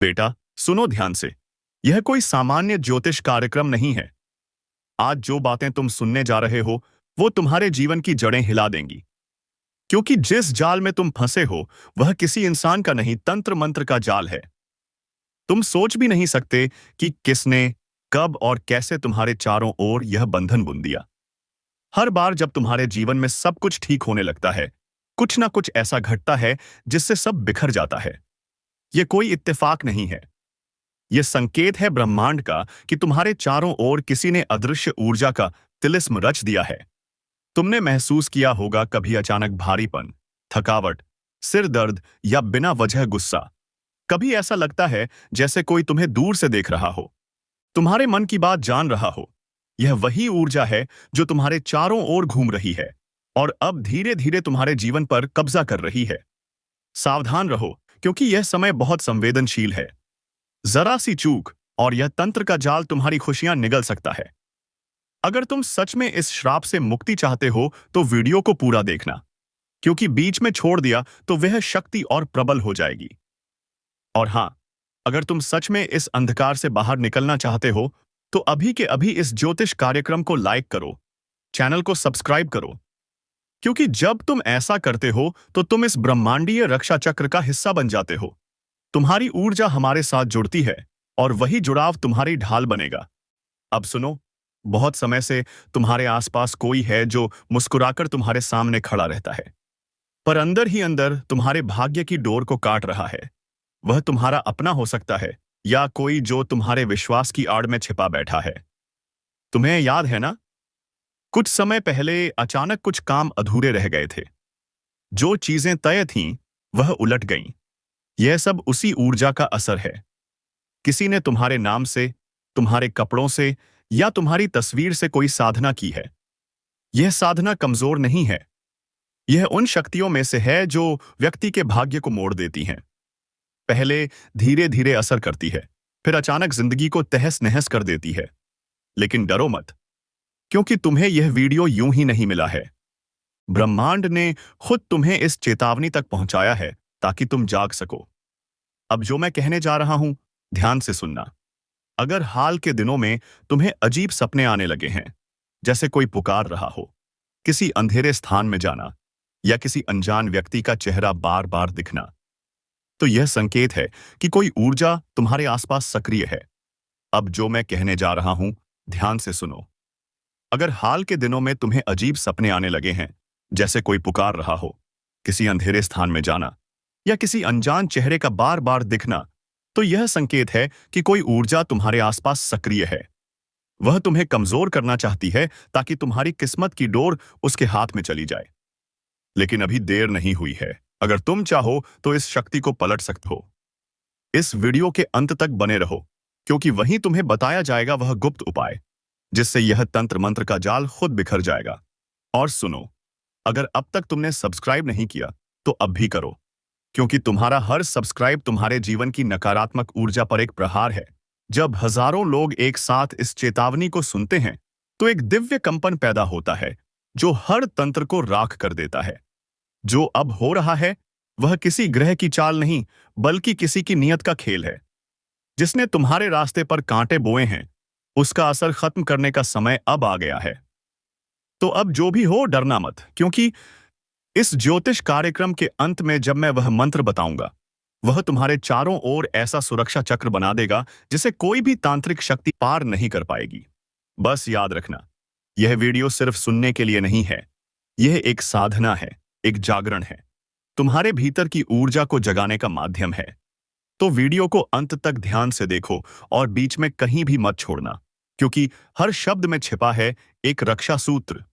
बेटा, सुनो ध्यान से। यह कोई सामान्य ज्योतिष कार्यक्रम नहीं है। आज जो बातें तुम सुनने जा रहे हो, वो तुम्हारे जीवन की जड़ें हिला देंगी। क्योंकि जिस जाल में तुम फंसे हो, वह किसी इंसान का नहीं, तंत्र मंत्र का जाल है। तुम सोच भी नहीं सकते कि किसने, कब और कैसे तुम्हारे चारों ओर यह बंधन बुन दिया। हर बार जब तुम्हारे जीवन में सब कुछ ठीक होने लगता है, कुछ ना कुछ ऐसा घटता है जिससे सब बिखर जाता है। यह कोई इत्तेफाक नहीं है। यह संकेत है ब्रह्मांड का कि तुम्हारे चारों ओर किसी ने अदृश्य ऊर्जा का तिलिस्म रच दिया है। तुमने महसूस किया होगा कभी अचानक भारीपन, थकावट, सिर दर्द या बिना वजह गुस्सा। कभी ऐसा लगता है जैसे कोई तुम्हें दूर से देख रहा हो, तुम्हारे मन की बात जान रहा हो। यह वही ऊर्जा है जो तुम्हारे चारों ओर घूम रही है और अब धीरे धीरे तुम्हारे जीवन पर कब्जा कर रही है। सावधान रहो, क्योंकि यह समय बहुत संवेदनशील है। जरा सी चूक और यह तंत्र का जाल तुम्हारी खुशियां निगल सकता है। अगर तुम सच में इस श्राप से मुक्ति चाहते हो तो वीडियो को पूरा देखना, क्योंकि बीच में छोड़ दिया तो वह शक्ति और प्रबल हो जाएगी। और हां, अगर तुम सच में इस अंधकार से बाहर निकलना चाहते हो तो अभी के अभी इस ज्योतिष कार्यक्रम को लाइक करो, चैनल को सब्सक्राइब करो, क्योंकि जब तुम ऐसा करते हो तो तुम इस ब्रह्मांडीय रक्षा चक्र का हिस्सा बन जाते हो। तुम्हारी ऊर्जा हमारे साथ जुड़ती है और वही जुड़ाव तुम्हारी ढाल बनेगा। अब सुनो, बहुत समय से तुम्हारे आसपास कोई है जो मुस्कुराकर तुम्हारे सामने खड़ा रहता है, पर अंदर ही अंदर तुम्हारे भाग्य की डोर को काट रहा है। वह तुम्हारा अपना हो सकता है या कोई जो तुम्हारे विश्वास की आड़ में छिपा बैठा है। तुम्हें याद है ना, कुछ समय पहले अचानक कुछ काम अधूरे रह गए थे। जो चीजें तय थीं वह उलट गईं। यह सब उसी ऊर्जा का असर है। किसी ने तुम्हारे नाम से, तुम्हारे कपड़ों से या तुम्हारी तस्वीर से कोई साधना की है। यह साधना कमजोर नहीं है। यह उन शक्तियों में से है जो व्यक्ति के भाग्य को मोड़ देती हैं। पहले धीरे धीरे असर करती है, फिर अचानक जिंदगी को तहस नहस कर देती है। लेकिन डरो मत, क्योंकि तुम्हें यह वीडियो यूं ही नहीं मिला है। ब्रह्मांड ने खुद तुम्हें इस चेतावनी तक पहुंचाया है ताकि तुम जाग सको। अब जो मैं कहने जा रहा हूं, ध्यान से सुनना। अगर हाल के दिनों में तुम्हें अजीब सपने आने लगे हैं, जैसे कोई पुकार रहा हो, किसी अंधेरे स्थान में जाना या किसी अनजान व्यक्ति का चेहरा बार बार दिखना, तो यह संकेत है कि कोई ऊर्जा तुम्हारे आसपास सक्रिय है। अब जो मैं कहने जा रहा हूं, ध्यान से सुनो। अगर हाल के दिनों में तुम्हें अजीब सपने आने लगे हैं, जैसे कोई पुकार रहा हो, किसी अंधेरे स्थान में जाना या किसी अनजान चेहरे का बार बार दिखना, तो यह संकेत है कि कोई ऊर्जा तुम्हारे आसपास सक्रिय है। वह तुम्हें कमजोर करना चाहती है ताकि तुम्हारी किस्मत की डोर उसके हाथ में चली जाए। लेकिन अभी देर नहीं हुई है। अगर तुम चाहो तो इस शक्ति को पलट सकते हो। इस वीडियो के अंत तक बने रहो, क्योंकि वहीं तुम्हें बताया जाएगा वह गुप्त उपाय जिससे यह तंत्र मंत्र का जाल खुद बिखर जाएगा। और सुनो, अगर अब तक तुमने सब्सक्राइब नहीं किया तो अब भी करो, क्योंकि तुम्हारा हर सब्सक्राइब तुम्हारे जीवन की नकारात्मक ऊर्जा पर एक प्रहार है। जब हजारों लोग एक साथ इस चेतावनी को सुनते हैं तो एक दिव्य कंपन पैदा होता है जो हर तंत्र को राख कर देता है। जो अब हो रहा है वह किसी ग्रह की चाल नहीं, बल्कि किसी की नियत का खेल है। जिसने तुम्हारे रास्ते पर कांटे बोए हैं, उसका असर खत्म करने का समय अब आ गया है। तो अब जो भी हो, डरना मत, क्योंकि इस ज्योतिष कार्यक्रम के अंत में जब मैं वह मंत्र बताऊंगा, वह तुम्हारे चारों ओर ऐसा सुरक्षा चक्र बना देगा जिसे कोई भी तांत्रिक शक्ति पार नहीं कर पाएगी। बस याद रखना, यह वीडियो सिर्फ सुनने के लिए नहीं है। यह एक साधना है, एक जागरण है, तुम्हारे भीतर की ऊर्जा को जगाने का माध्यम है। तो वीडियो को अंत तक ध्यान से देखो और बीच में कहीं भी मत छोड़ना, क्योंकि हर शब्द में छिपा है एक रक्षा सूत्र।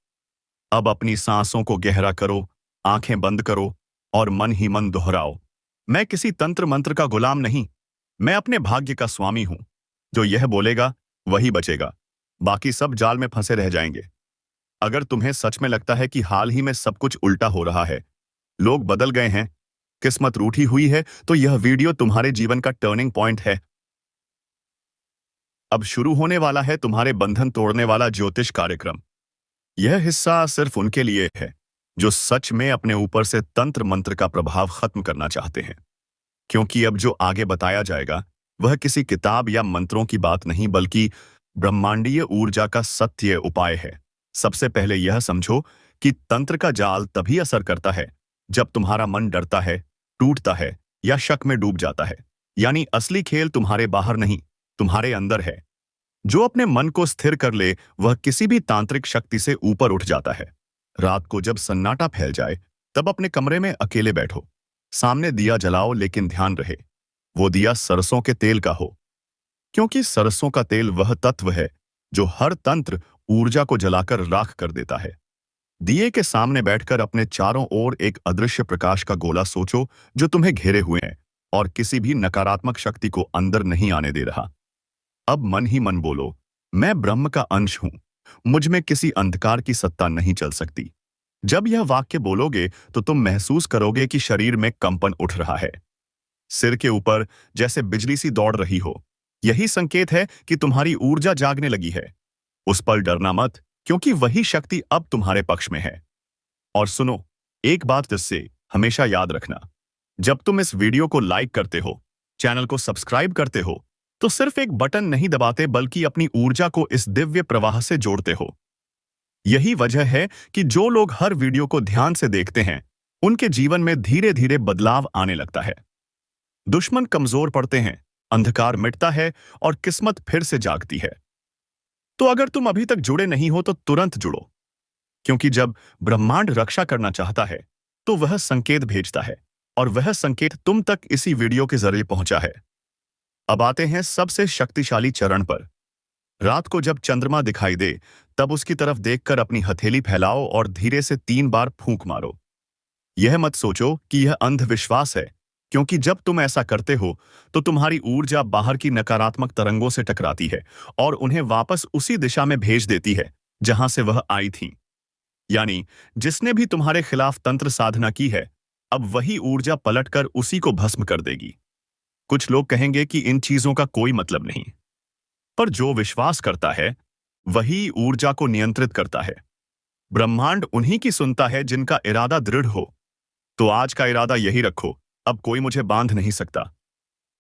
अब अपनी सांसों को गहरा करो, आंखें बंद करो और मन ही मन दोहराओ, मैं किसी तंत्र मंत्र का गुलाम नहीं, मैं अपने भाग्य का स्वामी हूं। जो यह बोलेगा वही बचेगा, बाकी सब जाल में फंसे रह जाएंगे। अगर तुम्हें सच में लगता है कि हाल ही में सब कुछ उल्टा हो रहा है, लोग बदल गए हैं, किस्मत रूठी हुई है, तो यह वीडियो तुम्हारे जीवन का टर्निंग पॉइंट है। अब शुरू होने वाला है तुम्हारे बंधन तोड़ने वाला ज्योतिष कार्यक्रम। यह हिस्सा सिर्फ उनके लिए है जो सच में अपने ऊपर से तंत्र मंत्र का प्रभाव खत्म करना चाहते हैं, क्योंकि अब जो आगे बताया जाएगा वह किसी किताब या मंत्रों की बात नहीं बल्कि ब्रह्मांडीय ऊर्जा का सत्य उपाय है। सबसे पहले यह समझो कि तंत्र का जाल तभी असर करता है जब तुम्हारा मन डरता है, टूटता है या शक में डूब जाता है। यानी असली खेल तुम्हारे बाहर नहीं, तुम्हारे अंदर है। जो अपने मन को स्थिर कर ले वह किसी भी तांत्रिक शक्ति से ऊपर उठ जाता है। रात को जब सन्नाटा फैल जाए तब अपने कमरे में अकेले बैठो। सामने दिया जलाओ, लेकिन ध्यान रहे वो दिया सरसों के तेल का हो, क्योंकि सरसों का तेल वह तत्व है जो हर तंत्र ऊर्जा को जलाकर राख कर देता है। दिए के सामने बैठकर अपने चारों ओर एक अदृश्य प्रकाश का गोला सोचो जो तुम्हें घेरे हुए है और किसी भी नकारात्मक शक्ति को अंदर नहीं आने दे रहा। अब मन ही मन बोलो, मैं ब्रह्म का अंश हूं, मुझ में किसी अंधकार की सत्ता नहीं चल सकती। जब यह वाक्य बोलोगे तो तुम महसूस करोगे कि शरीर में कंपन उठ रहा है, सिर के ऊपर जैसे बिजली सी दौड़ रही हो। यही संकेत है कि तुम्हारी ऊर्जा जागने लगी है। उस पर डरना मत, क्योंकि वही शक्ति अब तुम्हारे पक्ष में है। और सुनो, एक बात जिससे हमेशा याद रखना, जब तुम इस वीडियो को लाइक करते हो, चैनल को सब्सक्राइब करते हो, तो सिर्फ एक बटन नहीं दबाते बल्कि अपनी ऊर्जा को इस दिव्य प्रवाह से जोड़ते हो। यही वजह है कि जो लोग हर वीडियो को ध्यान से देखते हैं उनके जीवन में धीरे धीरे बदलाव आने लगता है। दुश्मन कमजोर पड़ते हैं, अंधकार मिटता है और किस्मत फिर से जागती है। तो अगर तुम अभी तक जुड़े नहीं हो तो तुरंत जुड़ो, क्योंकि जब ब्रह्मांड रक्षा करना चाहता है तो वह संकेत भेजता है, और वह संकेत तुम तक इसी वीडियो के जरिए पहुंचा है। अब आते हैं सबसे शक्तिशाली चरण पर। रात को जब चंद्रमा दिखाई दे तब उसकी तरफ देखकर अपनी हथेली फैलाओ और धीरे से 3 बार फूंक मारो। यह मत सोचो कि यह अंधविश्वास है, क्योंकि जब तुम ऐसा करते हो तो तुम्हारी ऊर्जा बाहर की नकारात्मक तरंगों से टकराती है और उन्हें वापस उसी दिशा में भेज देती है जहां से वह आई थी। यानी जिसने भी तुम्हारे खिलाफ तंत्र साधना की है, अब वही ऊर्जा पलटकर उसी को भस्म कर देगी। कुछ लोग कहेंगे कि इन चीजों का कोई मतलब नहीं, पर जो विश्वास करता है वही ऊर्जा को नियंत्रित करता है। ब्रह्मांड उन्हीं की सुनता है जिनका इरादा दृढ़ हो। तो आज का इरादा यही रखो, अब कोई मुझे बांध नहीं सकता।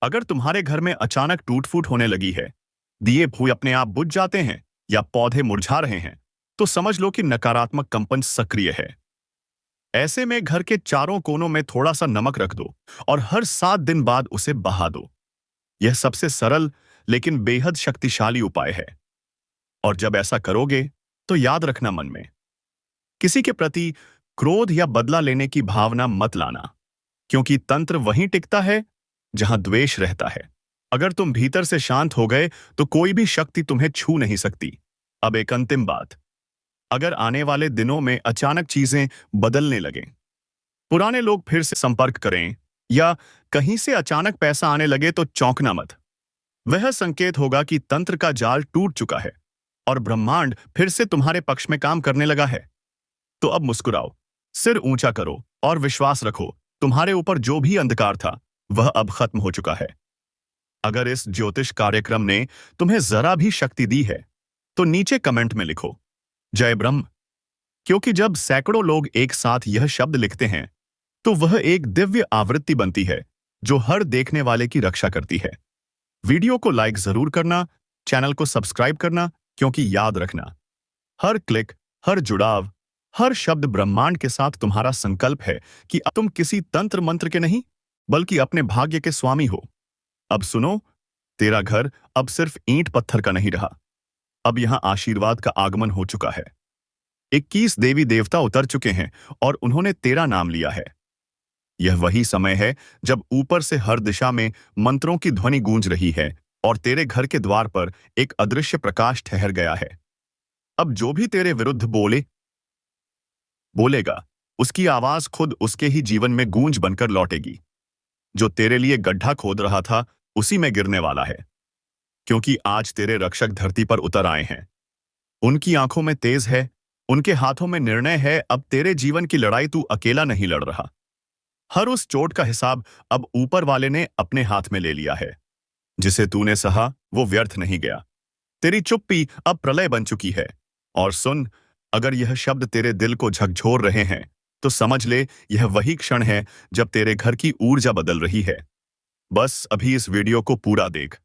अगर तुम्हारे घर में अचानक टूट-फूट होने लगी है, दिए फूए अपने आप बुझ जाते हैं या पौधे मुरझा रहे हैं, तो समझ लो कि नकारात्मक कंपन सक्रिय है। ऐसे में घर के चारों कोनों में थोड़ा सा नमक रख दो और हर 7 दिन बाद उसे बहा दो। यह सबसे सरल लेकिन बेहद शक्तिशाली उपाय है। और जब ऐसा करोगे तो याद रखना, मन में किसी के प्रति क्रोध या बदला लेने की भावना मत लाना, क्योंकि तंत्र वहीं टिकता है जहां द्वेष रहता है। अगर तुम भीतर से शांत हो गए तो कोई भी शक्ति तुम्हें छू नहीं सकती। अब एक अंतिम बात, अगर आने वाले दिनों में अचानक चीजें बदलने लगें, पुराने लोग फिर से संपर्क करें या कहीं से अचानक पैसा आने लगे, तो चौंकना मत। वह संकेत होगा कि तंत्र का जाल टूट चुका है और ब्रह्मांड फिर से तुम्हारे पक्ष में काम करने लगा है। तो अब मुस्कुराओ, सिर ऊंचा करो और विश्वास रखो, तुम्हारे ऊपर जो भी अंधकार था वह अब खत्म हो चुका है। अगर इस ज्योतिष कार्यक्रम ने तुम्हें जरा भी शक्ति दी है तो नीचे कमेंट में लिखो जय ब्रह्म, क्योंकि जब सैकड़ों लोग एक साथ यह शब्द लिखते हैं तो वह एक दिव्य आवृत्ति बनती है जो हर देखने वाले की रक्षा करती है। वीडियो को लाइक जरूर करना, चैनल को सब्सक्राइब करना, क्योंकि याद रखना, हर क्लिक, हर जुड़ाव, हर शब्द ब्रह्मांड के साथ तुम्हारा संकल्प है कि अब तुम किसी तंत्र मंत्र के नहीं बल्कि अपने भाग्य के स्वामी हो। अब सुनो, तेरा घर अब सिर्फ ईंट पत्थर का नहीं रहा, अब यहां आशीर्वाद का आगमन हो चुका है। 21 देवी देवता उतर चुके हैं और उन्होंने तेरा नाम लिया है। यह वही समय है जब ऊपर से हर दिशा में मंत्रों की ध्वनि गूंज रही है और तेरे घर के द्वार पर एक अदृश्य प्रकाश ठहर गया है। अब जो भी तेरे विरुद्ध बोलेगा, उसकी आवाज खुद उसके ही जीवन में गूंज बनकर लौटेगी। जो तेरे लिए गड्ढा खोद रहा था उसी में गिरने वाला है, क्योंकि आज तेरे रक्षक धरती पर उतर आए हैं। उनकी आंखों में तेज है, उनके हाथों में निर्णय है। अब तेरे जीवन की लड़ाई तू अकेला नहीं लड़ रहा। हर उस चोट का हिसाब अब ऊपर वाले ने अपने हाथ में ले लिया है। जिसे तूने सहा वो व्यर्थ नहीं गया। तेरी चुप्पी अब प्रलय बन चुकी है। और सुन, अगर यह शब्द तेरे दिल को झकझोर रहे हैं तो समझ ले, यह वही क्षण है जब तेरे घर की ऊर्जा बदल रही है। बस अभी इस वीडियो को पूरा देख,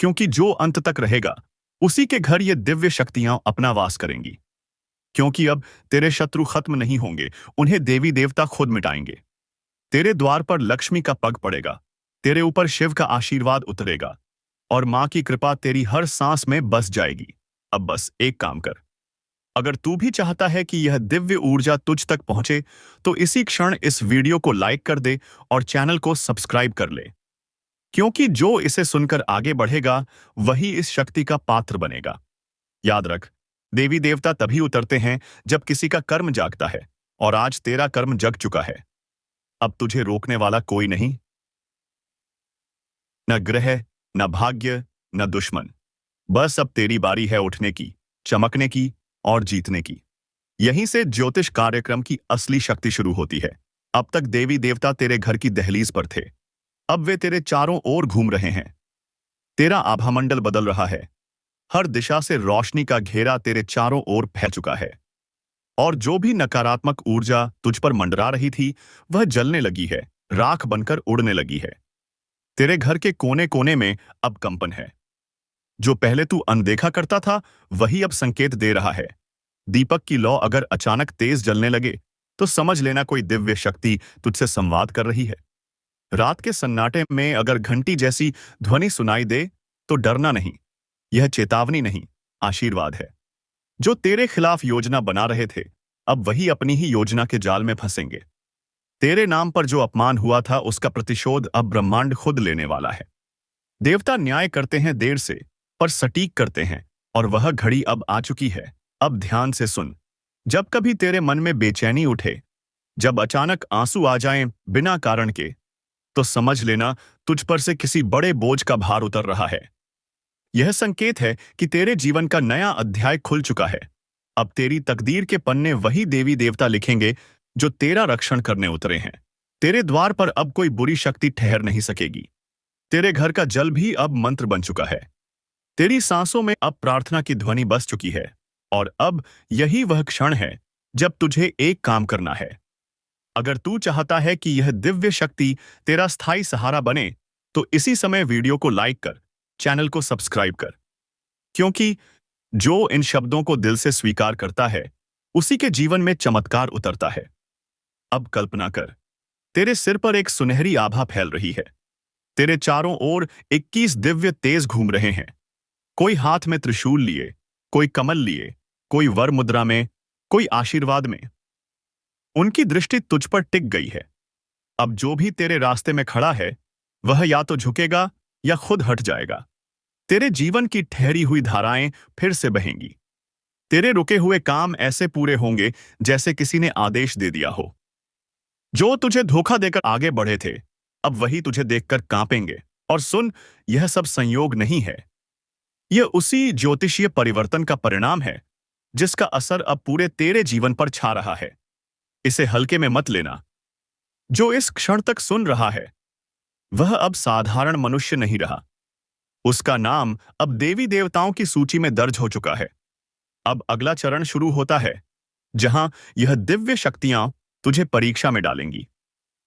क्योंकि जो अंत तक रहेगा उसी के घर ये दिव्य शक्तियां अपना वास करेंगी। क्योंकि अब तेरे शत्रु खत्म नहीं होंगे, उन्हें देवी देवता खुद मिटाएंगे। तेरे द्वार पर लक्ष्मी का पग पड़ेगा, तेरे ऊपर शिव का आशीर्वाद उतरेगा और मां की कृपा तेरी हर सांस में बस जाएगी। अब बस एक काम कर, अगर तू भी चाहता है कि यह दिव्य ऊर्जा तुझ तक पहुंचे, तो इसी क्षण इस वीडियो को लाइक कर दे और चैनल को सब्सक्राइब कर ले। क्योंकि जो इसे सुनकर आगे बढ़ेगा वही इस शक्ति का पात्र बनेगा। याद रख, देवी देवता तभी उतरते हैं जब किसी का कर्म जागता है, और आज तेरा कर्म जग चुका है। अब तुझे रोकने वाला कोई नहीं, न ग्रह, न भाग्य, न दुश्मन। बस अब तेरी बारी है उठने की, चमकने की और जीतने की। यहीं से ज्योतिष कार्यक्रम की असली शक्ति शुरू होती है। अब तक देवी देवता तेरे घर की दहलीज पर थे, अब वे तेरे चारों ओर घूम रहे हैं। तेरा आभामंडल बदल रहा है, हर दिशा से रोशनी का घेरा तेरे चारों ओर फैल चुका है, और जो भी नकारात्मक ऊर्जा तुझ पर मंडरा रही थी वह जलने लगी है, राख बनकर उड़ने लगी है। तेरे घर के कोने कोने में अब कंपन है। जो पहले तू अनदेखा करता था वही अब संकेत दे रहा है। दीपक की लौ अगर अचानक तेज जलने लगे तो समझ लेना कोई दिव्य शक्ति तुझसे संवाद कर रही है। रात के सन्नाटे में अगर घंटी जैसी ध्वनि सुनाई दे तो डरना नहीं, यह चेतावनी नहीं, आशीर्वाद है। जो तेरे खिलाफ योजना बना रहे थे अब वही अपनी ही योजना के जाल में फंसेंगे। तेरे नाम पर जो अपमान हुआ था उसका प्रतिशोध अब ब्रह्मांड खुद लेने वाला है। देवता न्याय करते हैं देर से, पर सटीक करते हैं, और वह घड़ी अब आ चुकी है। अब ध्यान से सुन, जब कभी तेरे मन में बेचैनी उठे, जब अचानक आंसू आ जाएं बिना कारण के, तो समझ लेना तुझ पर से किसी बड़े बोझ का भार उतर रहा है। यह संकेत है कि तेरे जीवन का नया अध्याय खुल चुका है। अब तेरी तकदीर के पन्ने वही देवी देवता लिखेंगे जो तेरा रक्षण करने उतरे हैं। तेरे द्वार पर अब कोई बुरी शक्ति ठहर नहीं सकेगी। तेरे घर का जल भी अब मंत्र बन चुका है। तेरी सांसों में अब प्रार्थना की ध्वनि बस चुकी है, और अब यही वह क्षण है जब तुझे एक काम करना है। अगर तू चाहता है कि यह दिव्य शक्ति तेरा स्थायी सहारा बने, तो इसी समय वीडियो को लाइक कर, चैनल को सब्सक्राइब कर। क्योंकि जो इन शब्दों को दिल से स्वीकार करता है उसी के जीवन में चमत्कार उतरता है। अब कल्पना कर, तेरे सिर पर एक सुनहरी आभा फैल रही है। तेरे चारों ओर 21 दिव्य तेज घूम रहे हैं। कोई हाथ में त्रिशूल लिए, कोई कमल लिए, कोई वर मुद्रा में, कोई आशीर्वाद में। उनकी दृष्टि तुझ पर टिक गई है। अब जो भी तेरे रास्ते में खड़ा है वह या तो झुकेगा या खुद हट जाएगा। तेरे जीवन की ठहरी हुई धाराएं फिर से बहेंगी। तेरे रुके हुए काम ऐसे पूरे होंगे जैसे किसी ने आदेश दे दिया हो। जो तुझे धोखा देकर आगे बढ़े थे अब वही तुझे देखकर कांपेंगे। और सुन, यह सब संयोग नहीं है, यह उसी ज्योतिषीय परिवर्तन का परिणाम है जिसका असर अब पूरे तेरे जीवन पर छा रहा है। इसे हल्के में मत लेना। जो इस क्षण तक सुन रहा है वह अब साधारण मनुष्य नहीं रहा, उसका नाम अब देवी देवताओं की सूची में दर्ज हो चुका है। अब अगला चरण शुरू होता है जहां यह दिव्य शक्तियां तुझे परीक्षा में डालेंगी,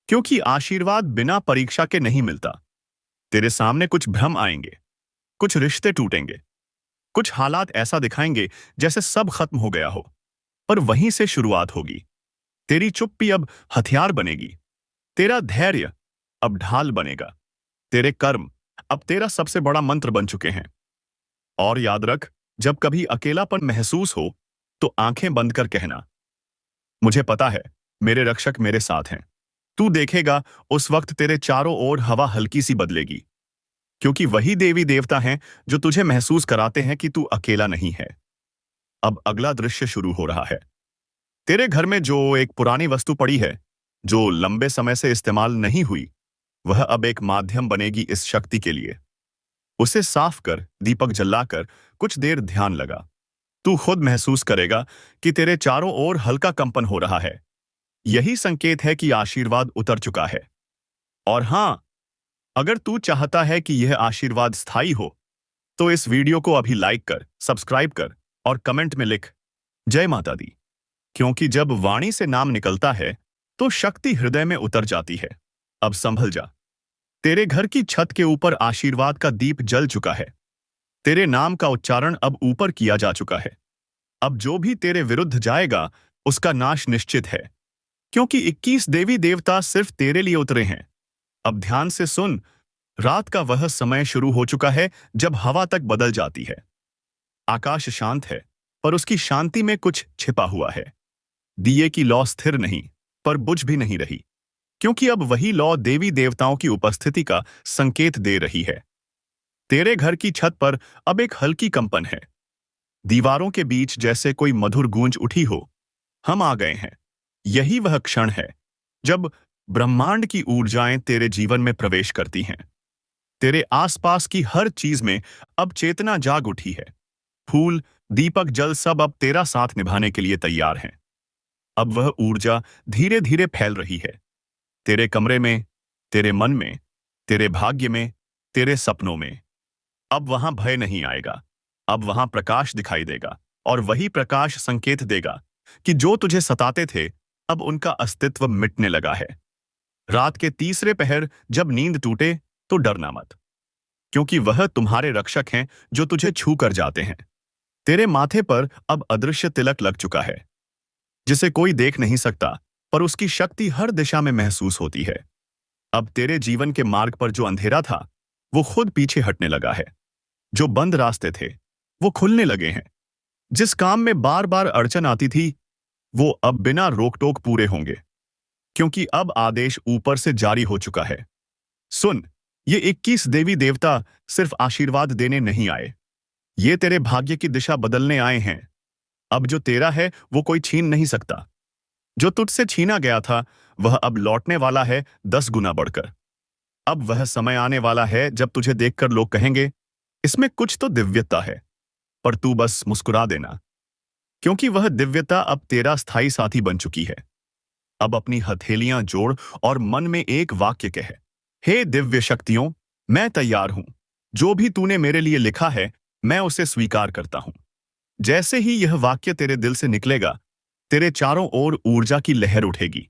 क्योंकि आशीर्वाद बिना परीक्षा के नहीं मिलता। तेरे सामने कुछ भ्रम आएंगे, कुछ रिश्ते टूटेंगे, कुछ हालात ऐसा दिखाएंगे जैसे सब खत्म हो गया हो, पर वहीं से शुरुआत होगी। तेरी चुप्पी अब हथियार बनेगी, तेरा धैर्य अब ढाल बनेगा, तेरे कर्म अब तेरा सबसे बड़ा मंत्र बन चुके हैं। और याद रख, जब कभी अकेलापन महसूस हो तो आंखें बंद कर कहना, मुझे पता है मेरे रक्षक मेरे साथ हैं। तू देखेगा उस वक्त तेरे चारों ओर हवा हल्की सी बदलेगी, क्योंकि वही देवी देवता हैं जो तुझे महसूस कराते हैं कि तू अकेला नहीं है। अब अगला दृश्य शुरू हो रहा है। तेरे घर में जो एक पुरानी वस्तु पड़ी है, जो लंबे समय से इस्तेमाल नहीं हुई, वह अब एक माध्यम बनेगी इस शक्ति के लिए। उसे साफ कर, दीपक जलाकर कुछ देर ध्यान लगा। तू खुद महसूस करेगा कि तेरे चारों ओर हल्का कंपन हो रहा है। यही संकेत है कि आशीर्वाद उतर चुका है। और हां, अगर तू चाहता है कि यह आशीर्वाद स्थायी हो, तो इस वीडियो को अभी लाइक कर, सब्सक्राइब कर और कमेंट में लिख, जय माता दी। क्योंकि जब वाणी से नाम निकलता है तो शक्ति हृदय में उतर जाती है। अब संभल जा। तेरे घर की छत के ऊपर आशीर्वाद का दीप जल चुका है। तेरे नाम का उच्चारण अब ऊपर किया जा चुका है। अब जो भी तेरे विरुद्ध जाएगा उसका नाश निश्चित है, क्योंकि 21 देवी देवता सिर्फ तेरे लिए उतरे हैं। अब ध्यान से सुन। रात का वह समय शुरू हो चुका है जब हवा तक बदल जाती है। आकाश शांत है, पर उसकी शांति में कुछ छिपा हुआ है। दिए की लौ स्थिर नहीं, पर बुझ भी नहीं रही, क्योंकि अब वही लौ देवी देवताओं की उपस्थिति का संकेत दे रही है। तेरे घर की छत पर अब एक हल्की कंपन है। दीवारों के बीच जैसे कोई मधुर गूंज उठी हो। हम आ गए हैं। यही वह क्षण है जब ब्रह्मांड की ऊर्जाएं तेरे जीवन में प्रवेश करती हैं। तेरे आसपास की हर चीज में अब चेतना जाग उठी है। फूल, दीपक, जल सब अब तेरा साथ निभाने के लिए तैयार हैं। अब वह ऊर्जा धीरे धीरे फैल रही है। तेरे कमरे में, तेरे मन में, तेरे भाग्य में, तेरे सपनों में। अब वहां भय नहीं आएगा। अब वहां प्रकाश दिखाई देगा, और वही प्रकाश संकेत देगा कि जो तुझे सताते थे अब उनका अस्तित्व मिटने लगा है। रात के तीसरे पहर जब नींद टूटे तो डरना मत, क्योंकि वह तुम्हारे रक्षक हैं जो तुझे छू कर जाते हैं। तेरे माथे पर अब अदृश्य तिलक लग चुका है, जिसे कोई देख नहीं सकता, पर उसकी शक्ति हर दिशा में महसूस होती है। अब तेरे जीवन के मार्ग पर जो अंधेरा था वो खुद पीछे हटने लगा है। जो बंद रास्ते थे वो खुलने लगे हैं। जिस काम में बार बार अड़चन आती थी वो अब बिना रोक टोक पूरे होंगे, क्योंकि अब आदेश ऊपर से जारी हो चुका है। सुन, ये 21 देवी देवता सिर्फ आशीर्वाद देने नहीं आए, ये तेरे भाग्य की दिशा बदलने आए हैं। अब जो तेरा है वो कोई छीन नहीं सकता। जो तुझसे छीना गया था वह अब लौटने वाला है 10 गुना बढ़कर। अब वह समय आने वाला है जब तुझे देखकर लोग कहेंगे, इसमें कुछ तो दिव्यता है, पर तू बस मुस्कुरा देना, क्योंकि वह दिव्यता अब तेरा स्थायी साथी बन चुकी है। अब अपनी हथेलियां जोड़ और मन में एक वाक्य कह, हे दिव्य शक्तियों, मैं तैयार हूं। जो भी तूने मेरे लिए लिखा है मैं उसे स्वीकार करता हूं। जैसे ही यह वाक्य तेरे दिल से निकलेगा, तेरे चारों ओर ऊर्जा की लहर उठेगी।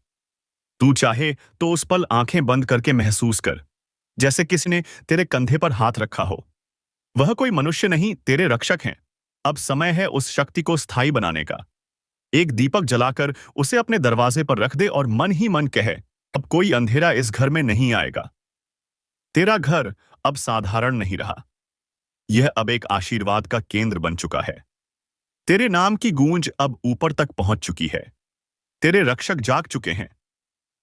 तू चाहे तो उस पल आंखें बंद करके महसूस कर, जैसे किसी ने तेरे कंधे पर हाथ रखा हो। वह कोई मनुष्य नहीं, तेरे रक्षक हैं। अब समय है उस शक्ति को स्थायी बनाने का। एक दीपक जलाकर उसे अपने दरवाजे पर रख दे और मन ही मन कहे, अब कोई अंधेरा इस घर में नहीं आएगा। तेरा घर अब साधारण नहीं रहा, यह अब एक आशीर्वाद का केंद्र बन चुका है। तेरे नाम की गूंज अब ऊपर तक पहुंच चुकी है। तेरे रक्षक जाग चुके हैं।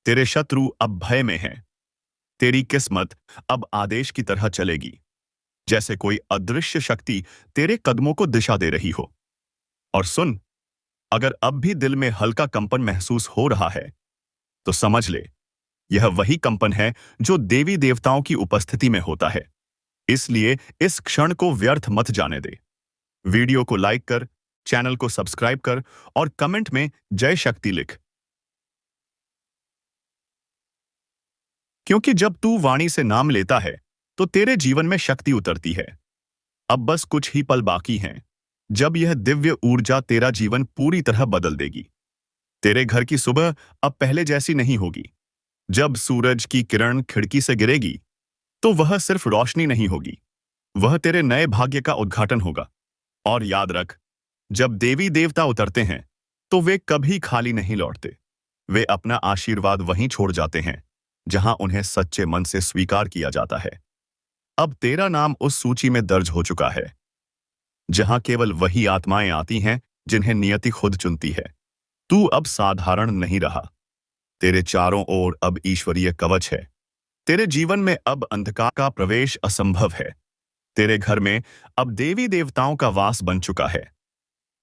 तेरे शत्रु अब भय में हैं। तेरी किस्मत अब आदेश की तरह चलेगी, जैसे कोई अदृश्य शक्ति तेरे कदमों को दिशा दे रही हो। और सुन, अगर अब भी दिल में हल्का कंपन महसूस हो रहा है तो समझ ले, यह वही कंपन है जो देवी देवताओं की उपस्थिति में होता है। इसलिए इस क्षण को व्यर्थ मत जाने दे। वीडियो को लाइक कर, चैनल को सब्सक्राइब कर और कमेंट में जय शक्ति लिख, क्योंकि जब तू वाणी से नाम लेता है तो तेरे जीवन में शक्ति उतरती है। अब बस कुछ ही पल बाकी हैं जब यह दिव्य ऊर्जा तेरा जीवन पूरी तरह बदल देगी। तेरे घर की सुबह अब पहले जैसी नहीं होगी। जब सूरज की किरण खिड़की से गिरेगी तो वह सिर्फ रोशनी नहीं होगी, वह तेरे नए भाग्य का उद्घाटन होगा। और याद रख, जब देवी देवता उतरते हैं तो वे कभी खाली नहीं लौटते। वे अपना आशीर्वाद वहीं छोड़ जाते हैं जहां उन्हें सच्चे मन से स्वीकार किया जाता है। अब तेरा नाम उस सूची में दर्ज हो चुका है जहां केवल वही आत्माएं आती हैं जिन्हें नियति खुद चुनती है। तू अब साधारण नहीं रहा। तेरे चारों ओर अब ईश्वरीय कवच है। तेरे जीवन में अब अंधकार का प्रवेश असंभव है। तेरे घर में अब देवी देवताओं का वास बन चुका है,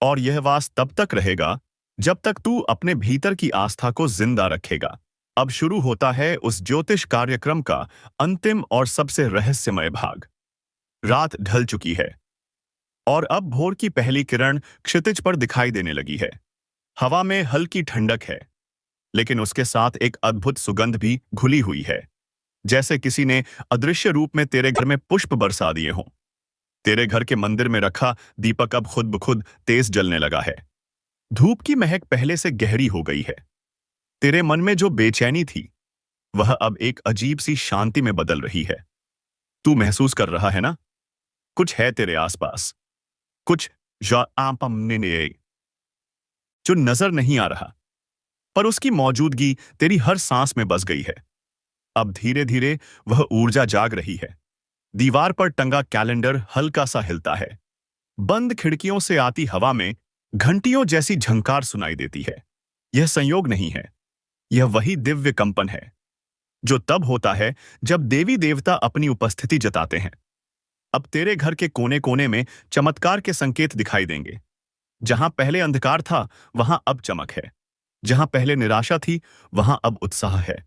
और यह वास तब तक रहेगा जब तक तू अपने भीतर की आस्था को जिंदा रखेगा। अब शुरू होता है उस ज्योतिष कार्यक्रम का अंतिम और सबसे रहस्यमय भाग। रात ढल चुकी है और अब भोर की पहली किरण क्षितिज पर दिखाई देने लगी है। हवा में हल्की ठंडक है, लेकिन उसके साथ एक अद्भुत सुगंध भी घुली हुई है, जैसे किसी ने अदृश्य रूप में तेरे घर में पुष्प बरसा दिए हों। तेरे घर के मंदिर में रखा दीपक अब खुद ब खुद तेज जलने लगा है। धूप की महक पहले से गहरी हो गई है। तेरे मन में जो बेचैनी थी वह अब एक अजीब सी शांति में बदल रही है। तू महसूस कर रहा है ना? कुछ है तेरे आसपास, कुछ जो जो नजर नहीं आ रहा, पर उसकी मौजूदगी तेरी हर सांस में बस गई है। अब धीरे धीरे वह ऊर्जा जाग रही है। दीवार पर टंगा कैलेंडर हल्का सा हिलता है। बंद खिड़कियों से आती हवा में घंटियों जैसी झंकार सुनाई देती है। यह संयोग नहीं है, यह वही दिव्य कंपन है जो तब होता है जब देवी देवता अपनी उपस्थिति जताते हैं। अब तेरे घर के कोने कोने में चमत्कार के संकेत दिखाई देंगे। जहां पहले अंधकार था, वहां अब चमक है। जहां पहले निराशा थी, वहां अब उत्साह है।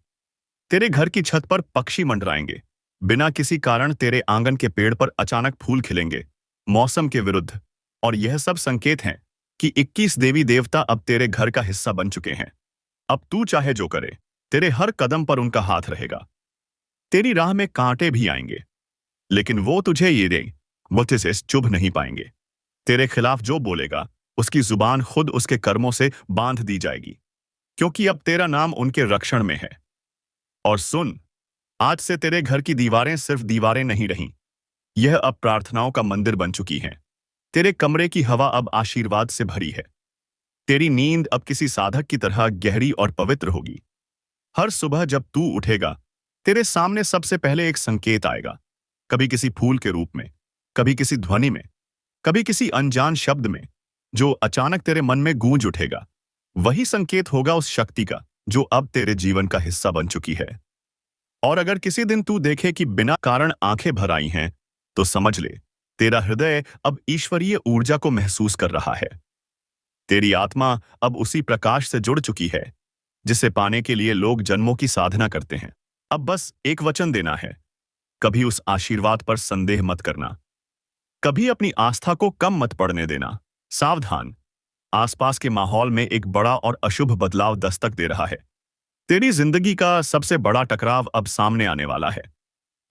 तेरे घर की छत पर पक्षी मंडराएंगे। बिना किसी कारण तेरे आंगन के पेड़ पर अचानक फूल खिलेंगे, मौसम के विरुद्ध। और यह सब संकेत हैं कि 21 देवी देवता अब तेरे घर का हिस्सा बन चुके हैं। अब तू चाहे जो करे, तेरे हर कदम पर उनका हाथ रहेगा। तेरी राह में कांटे भी आएंगे, लेकिन वो तुझे ये दे वो तुझे चुभ नहीं पाएंगे। तेरे खिलाफ जो बोलेगा, उसकी जुबान खुद उसके कर्मों से बांध दी जाएगी, क्योंकि अब तेरा नाम उनके रक्षण में है। और सुन, आज से तेरे घर की दीवारें सिर्फ दीवारें नहीं रहीं, यह अब प्रार्थनाओं का मंदिर बन चुकी हैं। तेरे कमरे की हवा अब आशीर्वाद से भरी है। तेरी नींद अब किसी साधक की तरह गहरी और पवित्र होगी। हर सुबह जब तू उठेगा, तेरे सामने सबसे पहले एक संकेत आएगा, कभी किसी फूल के रूप में, कभी किसी ध्वनि में, कभी किसी अनजान शब्द में, जो अचानक तेरे मन में गूंज उठेगा। वही संकेत होगा उस शक्ति का जो अब तेरे जीवन का हिस्सा बन चुकी है। और अगर किसी दिन तू देखे कि बिना कारण आंखें भर आई हैं, तो समझ ले, तेरा हृदय अब ईश्वरीय ऊर्जा को महसूस कर रहा है। तेरी आत्मा अब उसी प्रकाश से जुड़ चुकी है जिसे पाने के लिए लोग जन्मों की साधना करते हैं। अब बस एक वचन देना है, कभी उस आशीर्वाद पर संदेह मत करना, कभी अपनी आस्था को कम मत पड़ने देना। सावधान, आसपास के माहौल में एक बड़ा और अशुभ बदलाव दस्तक दे रहा है। तेरी जिंदगी का सबसे बड़ा टकराव अब सामने आने वाला है।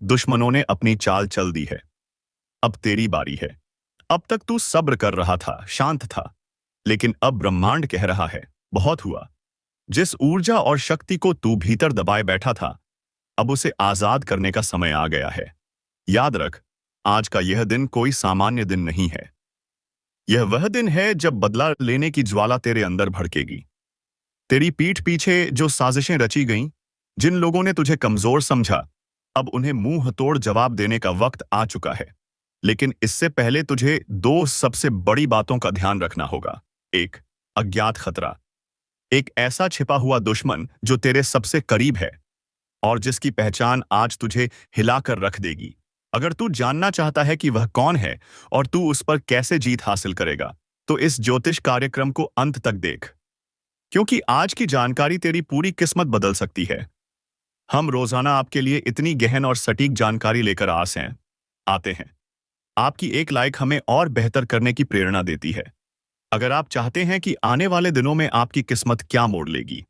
दुश्मनों ने अपनी चाल चल दी है, अब तेरी बारी है। अब तक तू सब्र कर रहा था, शांत था, लेकिन अब ब्रह्मांड कह रहा है, बहुत हुआ। जिस ऊर्जा और शक्ति को तू भीतर दबाए बैठा था, अब उसे आजाद करने का समय आ गया है। याद रख, आज का यह दिन कोई सामान्य दिन नहीं है। यह वह दिन है जब बदला लेने की ज्वाला तेरे अंदर भड़केगी। तेरी पीठ पीछे जो साजिशें रची गईं, जिन लोगों ने तुझे कमजोर समझा, अब उन्हें मुंह तोड़ जवाब देने का वक्त आ चुका है। लेकिन इससे पहले तुझे दो सबसे बड़ी बातों का ध्यान रखना होगा। एक, अज्ञात खतरा, एक ऐसा छिपा हुआ दुश्मन जो तेरे सबसे करीब है और जिसकी पहचान आज तुझे हिलाकर रख देगी। अगर तू जानना चाहता है कि वह कौन है और तू उस पर कैसे जीत हासिल करेगा, तो इस ज्योतिष कार्यक्रम को अंत तक देख, क्योंकि आज की जानकारी तेरी पूरी किस्मत बदल सकती है। हम रोजाना आपके लिए इतनी गहन और सटीक जानकारी लेकर आते हैं। आपकी एक लाइक हमें और बेहतर करने की प्रेरणा देती है। अगर आप चाहते हैं कि आने वाले दिनों में आपकी किस्मत क्या मोड़ लेगी,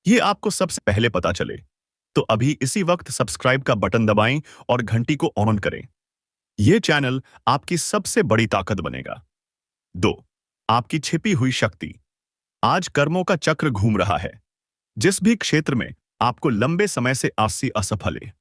ये आपको सबसे पहले पता चले, तो अभी इसी वक्त सब्सक्राइब का बटन दबाएं और घंटी को ऑन करें। यह चैनल आपकी सबसे बड़ी ताकत बनेगा। 2, आपकी छिपी हुई शक्ति। आज कर्मों का चक्र घूम रहा है। जिस भी क्षेत्र में आपको लंबे समय से आसी असफल है,